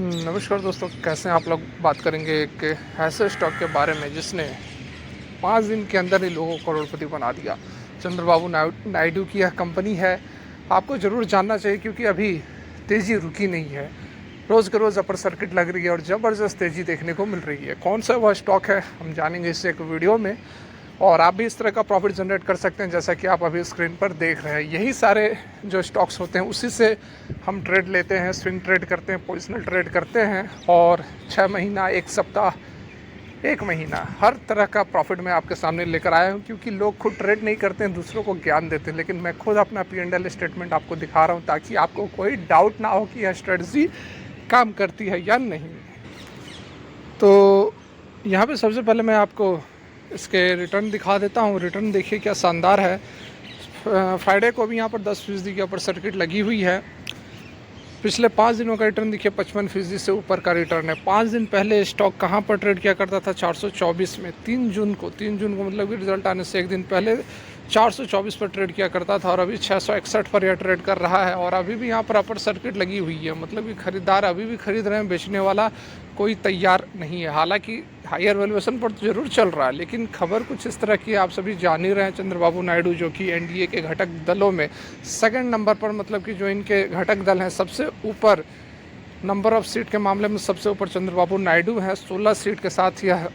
नमस्कार दोस्तों, कैसे हैं आप लोग। बात करेंगे एक ऐसे स्टॉक के बारे में जिसने 5 दिन के अंदर ही लोगों को करोड़पति बना दिया। चंद्रबाबू नायडू की यह कंपनी है। आपको ज़रूर जानना चाहिए क्योंकि अभी तेज़ी रुकी नहीं है। रोज़ के रोज़ अपर सर्किट लग रही है और ज़बरदस्त तेज़ी देखने को मिल रही है। कौन सा वह स्टॉक है हम जानेंगे इस एक वीडियो में। और आप भी इस तरह का प्रॉफिट जनरेट कर सकते हैं जैसा कि आप अभी स्क्रीन पर देख रहे हैं। यही सारे जो स्टॉक्स होते हैं उसी से हम ट्रेड लेते हैं, स्विंग ट्रेड करते हैं, पोजिशनल ट्रेड करते हैं और 6 महीना, 1 सप्ताह, 1 महीना हर तरह का प्रॉफिट मैं आपके सामने लेकर आया हूँ। क्योंकि लोग खुद ट्रेड नहीं करते हैं, दूसरों को ज्ञान देते हैं, लेकिन मैं खुद अपना P&L स्टेटमेंट आपको दिखा रहा हूँ ताकि आपको कोई डाउट ना हो कि यह स्ट्रेटजी काम करती है या नहीं। तो यहाँ पे सबसे पहले मैं आपको इसके रिटर्न दिखा देता हूँ। रिटर्न देखिए क्या शानदार है। फ्राइडे को भी यहाँ पर 10% की अपर सर्किट लगी हुई है। पिछले 5 दिनों का रिटर्न देखिए 55% से ऊपर का रिटर्न है। 5 दिन पहले स्टॉक कहाँ पर ट्रेड किया करता था? 424 में। 3 जून को मतलब कि रिजल्ट आने से एक दिन पहले 424 पर ट्रेड किया करता था और अभी 661 पर यह ट्रेड कर रहा है। और अभी भी यहाँ पर अपर सर्किट लगी हुई है, मतलब कि खरीदार अभी भी खरीद रहे हैं, बेचने वाला कोई तैयार नहीं है। हालांकि हायर वैल्यूएशन पर तो जरूर चल रहा है, लेकिन खबर कुछ इस तरह की आप सभी जान ही रहे हैं। चंद्रबाबू नायडू जो कि एनडीए के घटक दलों में सेकंड नंबर पर, मतलब कि जो इनके घटक दल हैं सबसे ऊपर नंबर ऑफ सीट के मामले में सबसे ऊपर चंद्रबाबू नायडू है। 16 सीट के साथ यह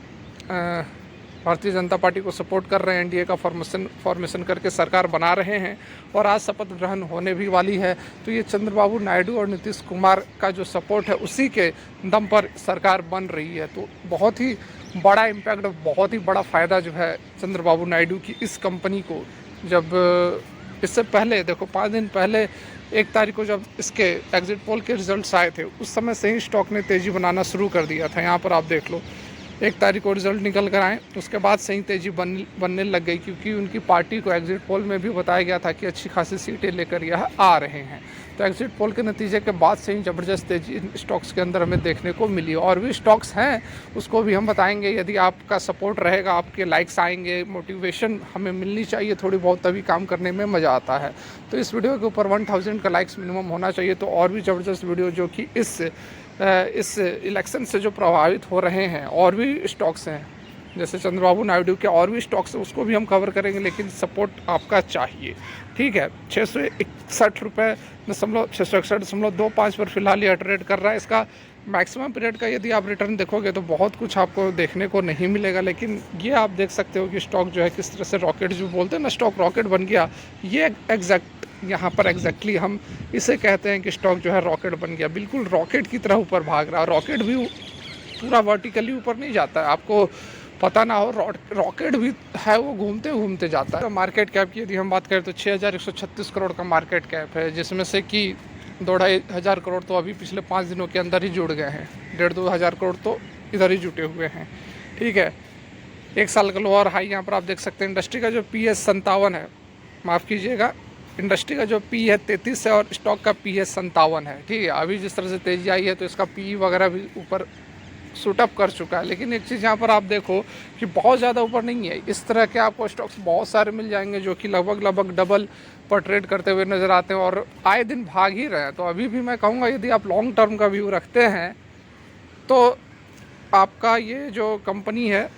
भारतीय जनता पार्टी को सपोर्ट कर रहे हैं। एनडीए का फॉर्मेशन करके सरकार बना रहे हैं और आज शपथ ग्रहण होने भी वाली है। तो ये चंद्रबाबू नायडू और नीतीश कुमार का जो सपोर्ट है उसी के दम पर सरकार बन रही है। तो बहुत ही बड़ा इम्पैक्ट, बहुत ही बड़ा फ़ायदा जो है चंद्रबाबू नायडू की इस कंपनी को। जब इससे पहले देखो 5 दिन पहले 1 तारीख को जब इसके एग्जिट पोल के रिजल्ट्स आए थे उस समय से ही स्टॉक ने तेज़ी बनाना शुरू कर दिया था। यहाँ पर आप देख लो 1 तारीख को रिजल्ट निकल कर आए, उसके बाद से ही तेज़ी बनने लग गई क्योंकि उनकी पार्टी को एग्जिट पोल में भी बताया गया था कि अच्छी खासी सीटें लेकर यह आ रहे हैं। तो एग्जिट पोल के नतीजे के बाद से ही ज़बरदस्त तेज़ी स्टॉक्स के अंदर हमें देखने को मिली। और भी स्टॉक्स हैं उसको भी हम बताएंगे। यदि आपका सपोर्ट रहेगा, आपके लाइक्स आएंगे, मोटिवेशन हमें मिलनी चाहिए थोड़ी बहुत, तभी काम करने में मज़ा आता है। तो इस वीडियो के ऊपर 1000 का लाइक्स मिनिमम होना चाहिए। तो और भी ज़बरदस्त वीडियो जो कि इस इलेक्शन से जो प्रभावित हो रहे हैं और भी स्टॉक्स हैं, जैसे चंद्रबाबू नायडू के और भी स्टॉक्स हैं, उसको भी हम कवर करेंगे, लेकिन सपोर्ट आपका चाहिए। ठीक है। 661.25 पर फिलहाल यह ट्रेड कर रहा है। इसका मैक्सिमम पीरियड का यदि आप रिटर्न देखोगे तो बहुत कुछ आपको देखने को नहीं मिलेगा, लेकिन ये आप देख सकते हो कि स्टॉक जो है किस तरह से रॉकेट, जो बोलते हैं ना स्टॉक रॉकेट बन गया, ये यहाँ पर एग्जैक्टली हम इसे कहते हैं कि स्टॉक जो है रॉकेट बन गया। बिल्कुल रॉकेट की तरह ऊपर भाग रहा है। रॉकेट भी पूरा वर्टिकली ऊपर नहीं जाता है, आपको पता ना हो। रॉकेट भी है वो घूमते घूमते जाता है। तो मार्केट कैप की यदि हम बात करें तो 6136 करोड़ का मार्केट कैप है, जिसमें से कि 2500 करोड़ तो अभी पिछले 5 दिनों के अंदर ही जुड़ गए हैं। 1500-2000 हज़ार करोड़ तो इधर ही जुटे हुए हैं। ठीक है। 1 साल का लो और हाई यहाँ पर आप देख सकते हैं। इंडस्ट्री का जो PS 57 है, माफ़ कीजिएगा, इंडस्ट्री का जो P है 33 है और स्टॉक का P है 57 है। ठीक है। अभी जिस तरह से तेज़ी आई है तो इसका PE वगैरह भी ऊपर शूटअप कर चुका है। लेकिन एक चीज़ यहाँ पर आप देखो कि बहुत ज़्यादा ऊपर नहीं है। इस तरह के आपको स्टॉक्स बहुत सारे मिल जाएंगे जो कि लगभग डबल पर ट्रेड करते हुए नज़र आते हैं और आए दिन भाग ही रहे हैं। तो अभी भी मैं कहूँगा यदि आप लॉन्ग टर्म का व्यू रखते हैं तो आपका ये जो कंपनी है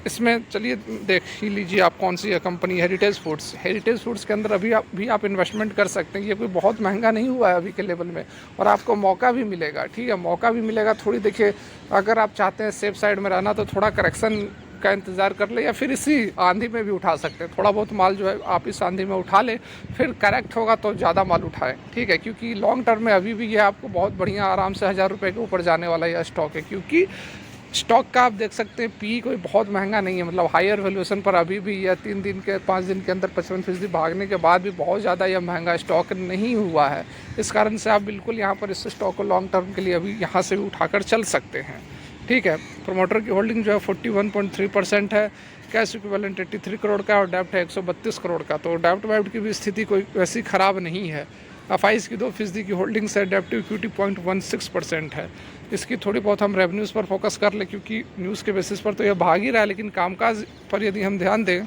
इसमें चलिए देख ही लीजिए आप कौन सी है कंपनी। हेरिटेज फूड्स के अंदर अभी आप इन्वेस्टमेंट कर सकते हैं। ये कोई बहुत महंगा नहीं हुआ है अभी के लेवल में और आपको मौका भी मिलेगा। ठीक है, मौका भी मिलेगा। थोड़ी देखिए, अगर आप चाहते हैं सेफ साइड में रहना तो थोड़ा करेक्शन का इंतज़ार कर ले या फिर इसी आंधी में भी उठा सकते हैं। थोड़ा बहुत माल जो है आप इस आंधी में उठा ले, फिर करेक्ट होगा तो ज़्यादा माल उठाएं। ठीक है, क्योंकि लॉन्ग टर्म में अभी भी ये आपको बहुत बढ़िया आराम से 1000 रुपये के ऊपर जाने वाला यह स्टॉक है। क्योंकि स्टॉक का आप देख सकते हैं PE कोई बहुत महंगा नहीं है, मतलब हायर वैल्यूएशन पर अभी भी यह 3 दिन के 5 दिन के अंदर 55% भागने के बाद भी बहुत ज़्यादा यह महंगा स्टॉक नहीं हुआ है। इस कारण से आप बिल्कुल यहाँ पर इस स्टॉक को लॉन्ग टर्म के लिए अभी यहाँ से भी उठाकर चल सकते हैं। ठीक है। प्रमोटर की होल्डिंग जो है 41.3% है। कैश इक्विवेलेंट 83 करोड़ का और डेप्ट है 132 करोड़ का। तो डेप्ट की भी स्थिति कोई वैसी ख़राब नहीं है। FIs की 2% की होल्डिंग्स है। डेप्ट टू इक्विटी 0.16% है। इसकी थोड़ी बहुत हम रेवेन्यूज़ पर फोकस कर ले क्योंकि न्यूज़ के बेसिस पर तो यह भाग ही रहा है, लेकिन कामकाज पर यदि हम ध्यान दें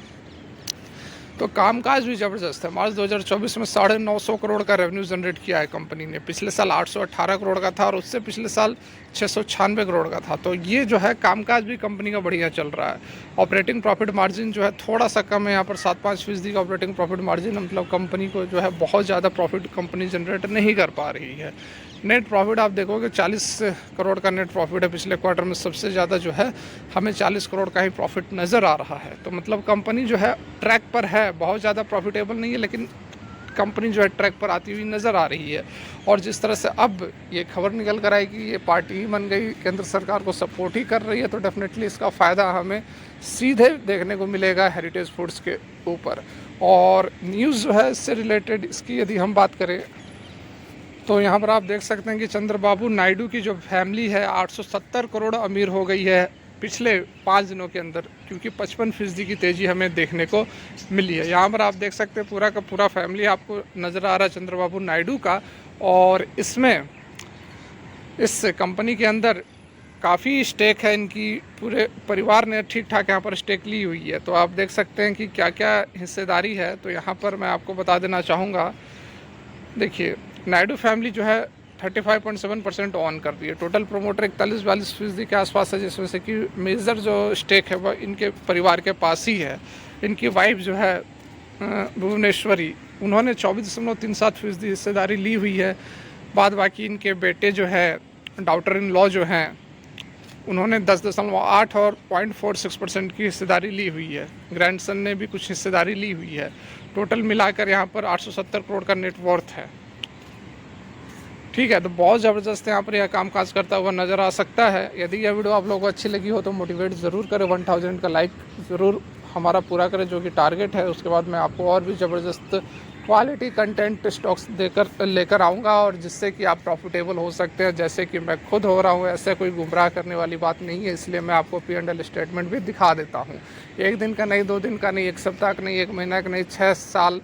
तो कामकाज भी ज़बरदस्त है। मार्च 2024 में 950 करोड़ का रेवेन्यू जनरेट किया है कंपनी ने। पिछले साल 818 करोड़ का था और उससे पिछले साल 696 करोड़ का था। तो ये जो है कामकाज भी कंपनी का बढ़िया चल रहा है। ऑपरेटिंग प्रॉफिट मार्जिन जो है थोड़ा सा कम है, यहाँ पर 7-5% का ऑपरेटिंग प्रॉफिट मार्जिन, मतलब कंपनी को जो है बहुत ज़्यादा प्रॉफिट कंपनी जनरेट नहीं कर पा रही है। नेट प्रॉफिट आप देखोगे 40 करोड़ का नेट प्रॉफिट है पिछले क्वार्टर में। सबसे ज़्यादा जो है हमें 40 करोड़ का ही प्रॉफिट नज़र आ रहा है। तो मतलब कंपनी जो है ट्रैक पर है, बहुत ज़्यादा प्रॉफिटेबल नहीं है लेकिन कंपनी जो है ट्रैक पर आती हुई नज़र आ रही है। और जिस तरह से अब ये खबर निकल कर आई कि ये पार्टी ही बन गई, केंद्र सरकार को सपोर्ट ही कर रही है, तो डेफिनेटली इसका फ़ायदा हमें सीधे देखने को मिलेगा हेरिटेज फूड्स के ऊपर। और न्यूज़ जो है इससे रिलेटेड इसकी यदि हम बात करें तो यहाँ पर आप देख सकते हैं कि चंद्रबाबू नायडू की जो फैमिली है 870 करोड़ अमीर हो गई है पिछले 5 दिनों के अंदर, क्योंकि 55% की तेज़ी हमें देखने को मिली है। यहाँ पर आप देख सकते हैं पूरा का पूरा फैमिली आपको नज़र आ रहा है चंद्रबाबू नायडू का। और इसमें इस कंपनी के अंदर काफ़ी स्टेक है इनकी, पूरे परिवार ने ठीक ठाक यहाँ पर स्टेक ली हुई है। तो आप देख सकते हैं कि क्या क्या हिस्सेदारी है। तो यहाँ पर मैं आपको बता देना चाहूँगा, देखिए नायडू फैमिली जो है 35.7% ऑन कर रही है। टोटल प्रोमोटर 41-42% के आसपास है, जिसमें से कि मेजर जो स्टेक है वह इनके परिवार के पास ही है। इनकी वाइफ जो है भुवनेश्वरी, उन्होंने 24.37% हिस्सेदारी ली हुई है। बाद बाकी इनके बेटे जो है डॉटर इन लॉ जो हैं उन्होंने 10.8 और 0.46% की हिस्सेदारी ली हुई है। ग्रैंडसन ने भी कुछ हिस्सेदारी ली हुई है। टोटल मिलाकर यहाँ पर 870 करोड़ का नेटवर्थ है। ठीक है, तो बहुत ज़बरदस्त यहाँ पर यह कामकाज करता हुआ नज़र आ सकता है। यदि यह वीडियो आप लोगों को अच्छी लगी हो तो मोटिवेट ज़रूर करें, 1000 का लाइक ज़रूर हमारा पूरा करें जो कि टारगेट है। उसके बाद मैं आपको और भी ज़बरदस्त क्वालिटी कंटेंट स्टॉक्स लेकर आऊँगा, और जिससे कि आप प्रॉफिटेबल हो सकते हैं, जैसे कि मैं खुद हो रहा हूँ। ऐसे कोई गुमराह करने वाली बात नहीं है, इसलिए मैं आपको P&L स्टेटमेंट भी दिखा देता हूँ। 1 दिन का नहीं, 2 दिन का नहीं, 1 सप्ताह का नहीं, 1 महीना का नहीं, 6 साल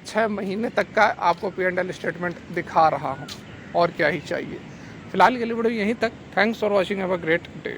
6 महीने तक का आपको P&L स्टेटमेंट दिखा रहा हूँ। और क्या ही चाहिए। फिलहाल के लिए वीडियो यहीं तक। Thanks for watching, have a great day.